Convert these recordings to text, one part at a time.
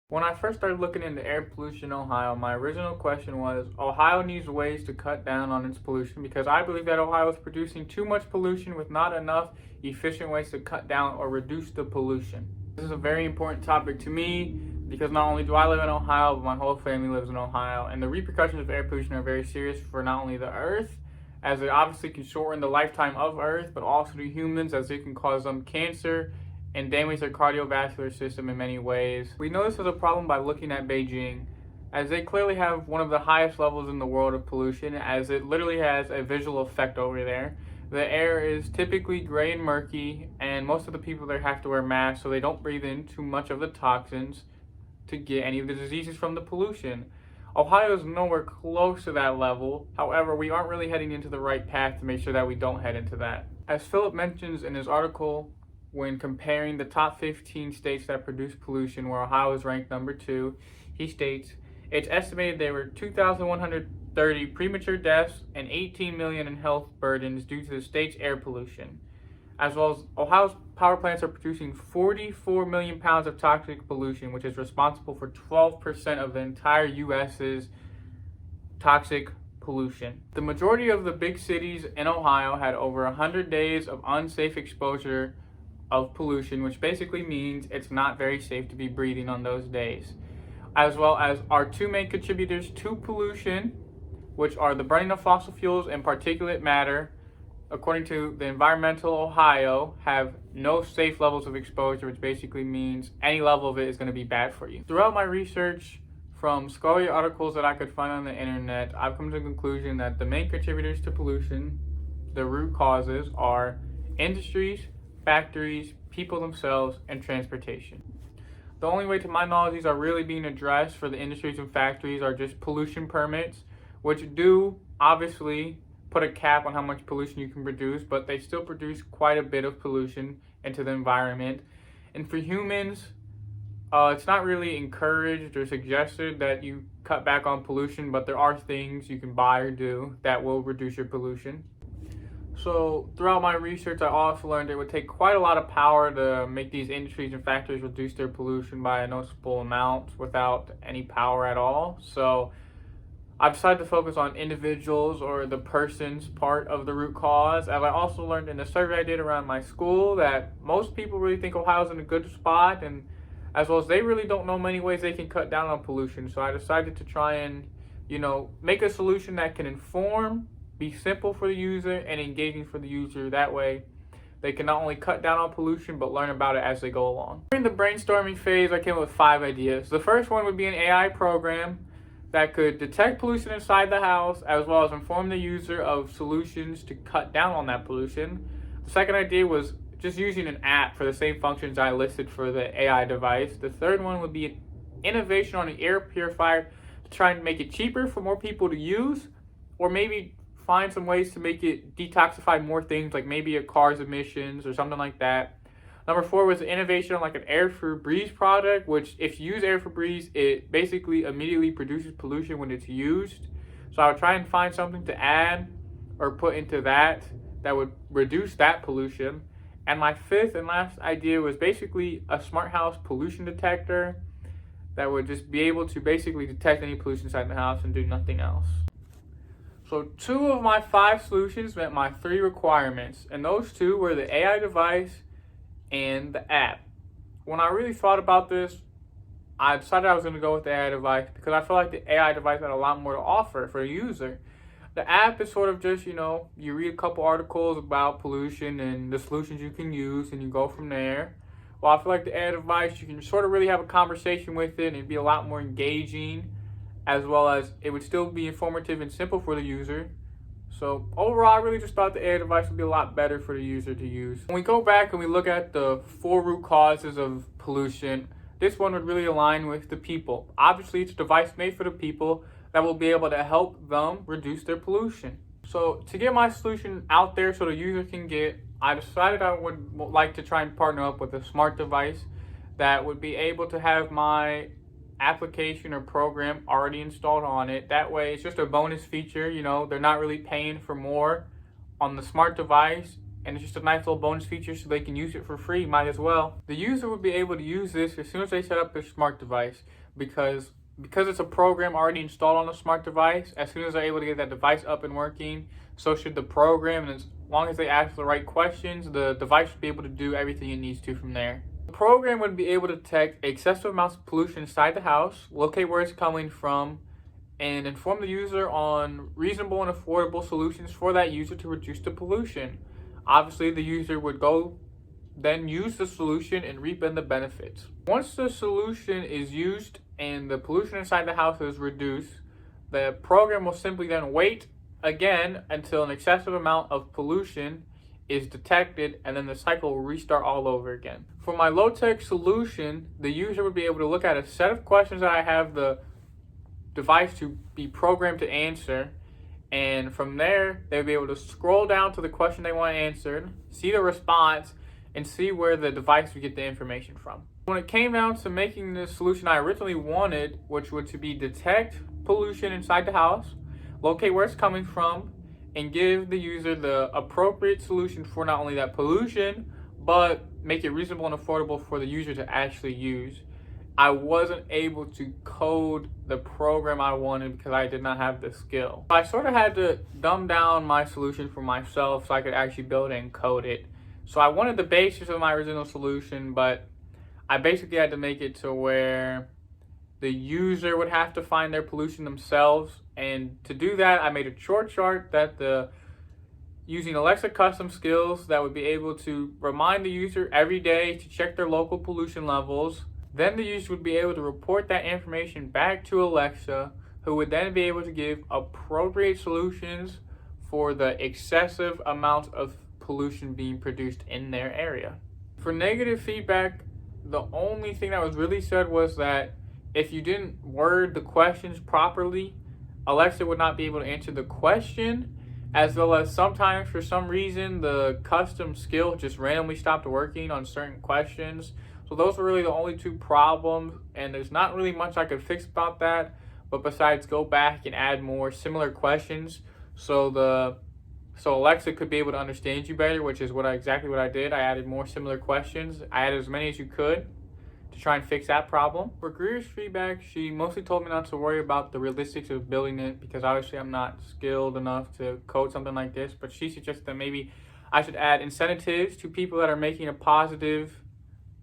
When I first started looking into air pollution in Ohio, my original question was Ohio needs ways to cut down on its pollution because I believe that Ohio is producing too much pollution with not enough efficient ways to cut down or reduce the pollution. This is a very important topic to me because not only do I live in Ohio, but my whole family lives in Ohio, and the repercussions of air pollution are very serious for not only the earth, as it obviously can shorten the lifetime of earth, but also to humans as it can cause them cancer and damage their cardiovascular system in many ways. We know this is a problem by looking at Beijing, as they clearly have one of the highest levels in the world of pollution, as it literally has a visual effect over there. The air is typically gray and murky, and most of the people there have to wear masks so they don't breathe in too much of the toxins to get any of the diseases from the pollution. Ohio is nowhere close to that level. However, we aren't really heading into the right path to make sure that we don't head into that. As Philip mentions in his article, when comparing the top 15 states that produce pollution, where Ohio is ranked number 2, he states, it's estimated there were 2,130 premature deaths and 18 million in health burdens due to the state's air pollution. As well as Ohio's power plants are producing 44 million pounds of toxic pollution, which is responsible for 12% of the entire U.S.'s toxic pollution. The majority of the big cities in Ohio had over 100 days of unsafe exposure of pollution, which basically means it's not very safe to be breathing on those days. As well as our two main contributors to pollution, which are the burning of fossil fuels and particulate matter, according to the Environmental Ohio, have no safe levels of exposure, which basically means any level of it is going to be bad for you. Throughout my research, from scholarly articles that I could find on the internet, I've come to the conclusion that the main contributors to pollution, the root causes, are industries, factories, people themselves, and transportation. The only way to my knowledge these are really being addressed for the industries and factories are just pollution permits, which do obviously put a cap on how much pollution you can produce, but they still produce quite a bit of pollution into the environment. And for humans, it's not really encouraged or suggested that you cut back on pollution, but there are things you can buy or do that will reduce your pollution. So throughout my research, I also learned it would take quite a lot of power to make these industries and factories reduce their pollution by a noticeable amount without any power at all. So I've decided to focus on individuals or the person's part of the root cause. And I also learned in the survey I did around my school that most people really think Ohio's in a good spot, and as well as they really don't know many ways they can cut down on pollution. So I decided to try and, make a solution that can inform, be simple for the user, and engaging for the user. That way they can not only cut down on pollution but learn about it as they go along. During the brainstorming phase, I came up with 5 ideas. The first one would be an AI program that could detect pollution inside the house as well as inform the user of solutions to cut down on that pollution. The second idea was just using an app for the same functions I listed for the AI device. The third one would be an innovation on an air purifier to try and make it cheaper for more people to use, or maybe find some ways to make it detoxify more things, like maybe a car's emissions or something like that. Number 4 was an innovation on like an air for breeze product, which if you use air for breeze, it basically immediately produces pollution when it's used. So I would try and find something to add or put into that would reduce that pollution. And my 5th and last idea was basically a smart house pollution detector that would just be able to basically detect any pollution inside the house and do nothing else. So 2 of my 5 solutions met my 3 requirements, and those 2 were the AI device and the app. When I really thought about this, I decided I was going to go with the AI device because I feel like the AI device had a lot more to offer for the user. The app is sort of just, you read a couple articles about pollution and the solutions you can use, and you go from there. While I feel like the AI device, you can sort of really have a conversation with it and it'd be a lot more engaging, as well as it would still be informative and simple for the user. So overall, I really just thought the AI device would be a lot better for the user to use. When we go back and we look at the 4 root causes of pollution, this one would really align with the people. Obviously, it's a device made for the people that will be able to help them reduce their pollution. So to get my solution out there so the user can get, I decided I would like to try and partner up with a smart device that would be able to have my application or program already installed on it. That way it's just a bonus feature. They're not really paying for more on the smart device, and it's just a nice little bonus feature so they can use it for free, might as well. The user would be able to use this as soon as they set up their smart device because it's a program already installed on the smart device. As soon as they're able to get that device up and working, so should the program, and as long as they ask the right questions, the device should be able to do everything it needs to from there. The program would be able to detect excessive amounts of pollution inside the house, locate where it's coming from, and inform the user on reasonable and affordable solutions for that user to reduce the pollution. Obviously, the user would go then use the solution and reap in the benefits. Once the solution is used and the pollution inside the house is reduced, the program will simply then wait again until an excessive amount of pollution is detected, and then the cycle will restart all over again. For my low-tech solution, the user would be able to look at a set of questions that I have the device to be programmed to answer, and from there they would be able to scroll down to the question they want answered, see the response, and see where the device would get the information from. When it came down to making the solution I originally wanted, which would to be detect pollution inside the house, locate where it's coming from, and give the user the appropriate solution for not only that pollution, but make it reasonable and affordable for the user to actually use, I wasn't able to code the program I wanted because I did not have the skill. I sort of had to dumb down my solution for myself so I could actually build and code it. So I wanted the basis of my original solution, but I basically had to make it to where the user would have to find their pollution themselves. And to do that, I made a short chart that using Alexa custom skills that would be able to remind the user every day to check their local pollution levels. Then the user would be able to report that information back to Alexa, who would then be able to give appropriate solutions for the excessive amount of pollution being produced in their area. For negative feedback, the only thing that was really said was that if you didn't word the questions properly, Alexa would not be able to answer the question, as well as sometimes for some reason the custom skill just randomly stopped working on certain questions. So those were really the only two problems, and there's not really much I could fix about that, but besides go back and add more similar questions so Alexa could be able to understand you better, which is exactly what I did. I added more similar questions. I added as many as you could to try and fix that problem. For Greer's feedback, she mostly told me not to worry about the realistics of building it because obviously I'm not skilled enough to code something like this, but she suggested that maybe I should add incentives to people that are making a positive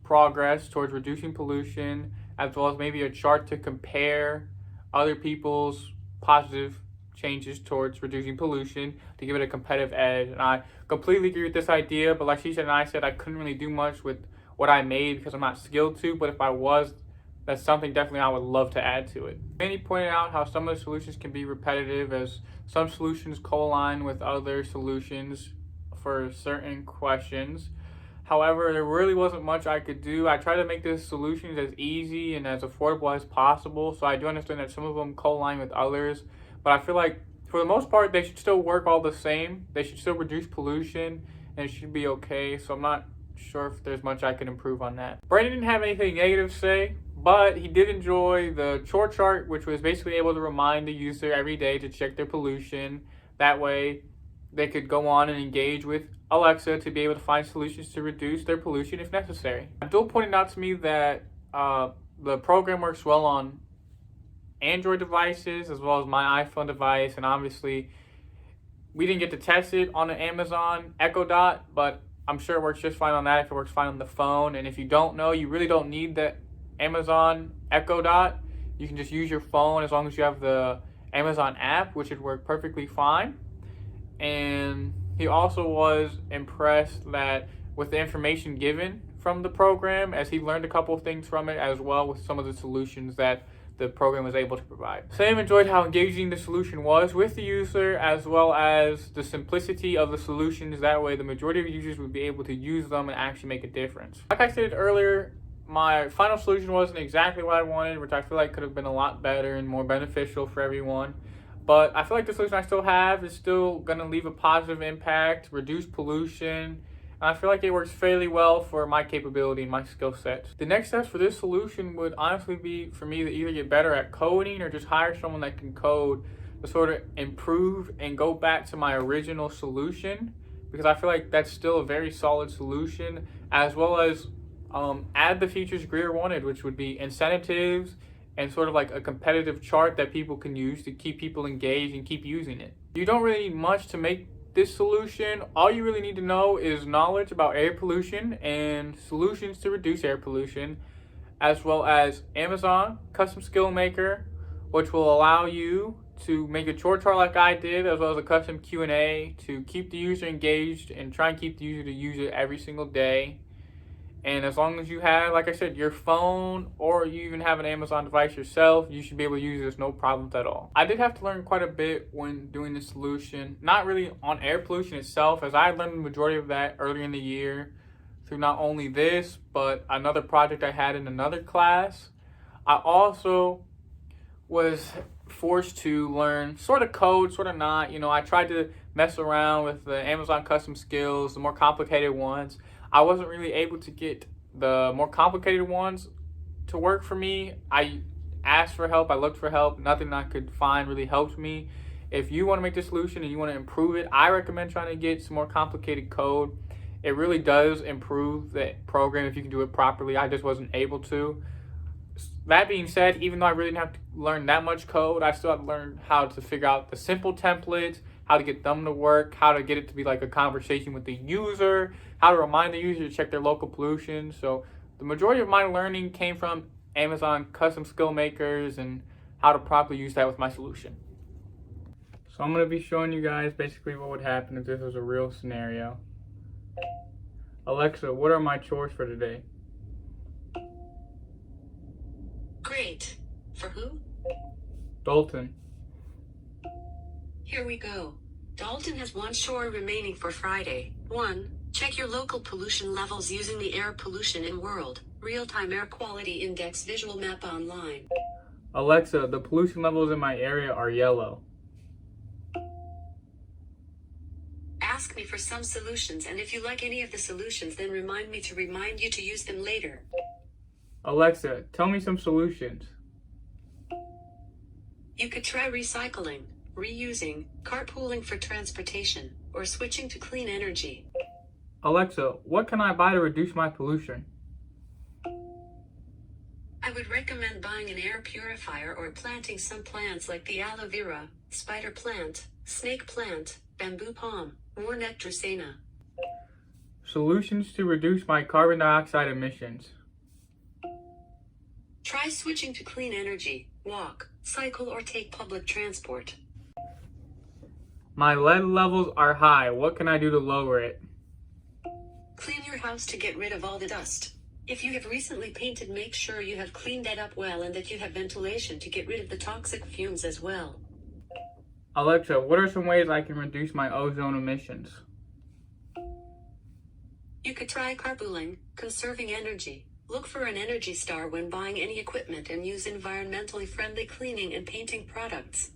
progress towards reducing pollution, as well as maybe a chart to compare other people's positive changes towards reducing pollution to give it a competitive edge. And I completely agree with this idea, but like she said and I said, I couldn't really do much with what I made because I'm not skilled to, but if I was, that's something definitely I would love to add to it. Manny pointed out how some of the solutions can be repetitive, as some solutions co-align with other solutions for certain questions. However, there really wasn't much I could do. I tried to make the solutions as easy and as affordable as possible, so I do understand that some of them co-align with others, but I feel like for the most part they should still work all the same. They should still reduce pollution and it should be okay, so I'm not sure if there's much I could improve on that. Brandon didn't have anything negative to say, but he did enjoy the chore chart, which was basically able to remind the user every day to check their pollution. That way they could go on and engage with Alexa to be able to find solutions to reduce their pollution if necessary. Abdul pointed out to me that the program works well on Android devices as well as my iPhone device, and obviously we didn't get to test it on an Amazon Echo Dot, but I'm sure it works just fine on that if it works fine on the phone. And if you don't know, you really don't need the Amazon Echo Dot. You can just use your phone as long as you have the Amazon app, which would work perfectly fine. And he also was impressed that with the information given from the program, as he learned a couple of things from it, as well with some of the solutions that the program was able to provide. Sam enjoyed how engaging the solution was with the user, as well as the simplicity of the solutions. That way the majority of users would be able to use them and actually make a difference. Like I said earlier, my final solution wasn't exactly what I wanted, which I feel like could have been a lot better and more beneficial for everyone. But I feel like the solution I still have is still going to leave a positive impact, reduce pollution, and I feel like it works fairly well for my capability and my skill sets. The next steps for this solution would honestly be for me to either get better at coding or just hire someone that can code to sort of improve and go back to my original solution, because I feel like that's still a very solid solution, as well as add the features Greer wanted, which would be incentives and sort of like a competitive chart that people can use to keep people engaged and keep using it. You don't really need much to make this solution. All you really need to know is knowledge about air pollution and solutions to reduce air pollution, as well as Amazon Custom Skill Maker, which will allow you to make a chore chart like I did, as well as a custom Q&A to keep the user engaged and try and keep the user to use it every single day. And as long as you have, like I said, your phone, or you even have an Amazon device yourself, you should be able to use this no problems at all. I did have to learn quite a bit when doing this solution, not really on air pollution itself, as I learned the majority of that earlier in the year through not only this, but another project I had in another class. I also was forced to learn sort of code, sort of not. I tried to mess around with the Amazon custom skills, the more complicated ones. I wasn't really able to get the more complicated ones to work for me. I asked for help, I looked for help, nothing I could find really helped me. If you want to make the solution and you want to improve it, I recommend trying to get some more complicated code. It really does improve the program if you can do it properly. I just wasn't able to. That being said, even though I really didn't have to learn that much code, I still had to learn how to figure out the simple templates, how to get them to work, how to get it to be like a conversation with the user, how to remind the user to check their local pollution. So the majority of my learning came from Amazon Custom Skill Makers and how to properly use that with my solution. So I'm going to be showing you guys basically what would happen if this was a real scenario. Alexa, what are my chores for today? Great. For who? Dalton. Here we go. Dalton has one chore remaining for Friday. 1. Check your local pollution levels using the Air Pollution in World Real-Time Air Quality Index visual map online. Alexa, the pollution levels in my area are yellow. Ask me for some solutions, and if you like any of the solutions, then remind me to remind you to use them later. Alexa, tell me some solutions. You could try recycling, reusing, carpooling for transportation, or switching to clean energy. Alexa, what can I buy to reduce my pollution? I would recommend buying an air purifier or planting some plants like the aloe vera, spider plant, snake plant, bamboo palm, Warnet dracena. Solutions to reduce my carbon dioxide emissions. Try switching to clean energy, walk, cycle, or take public transport. My lead levels are high. What can I do to lower it? Clean your house to get rid of all the dust. If you have recently painted, make sure you have cleaned that up well and that you have ventilation to get rid of the toxic fumes as well. Alexa, what are some ways I can reduce my ozone emissions? You could try carpooling, conserving energy. Look for an Energy Star when buying any equipment and use environmentally friendly cleaning and painting products.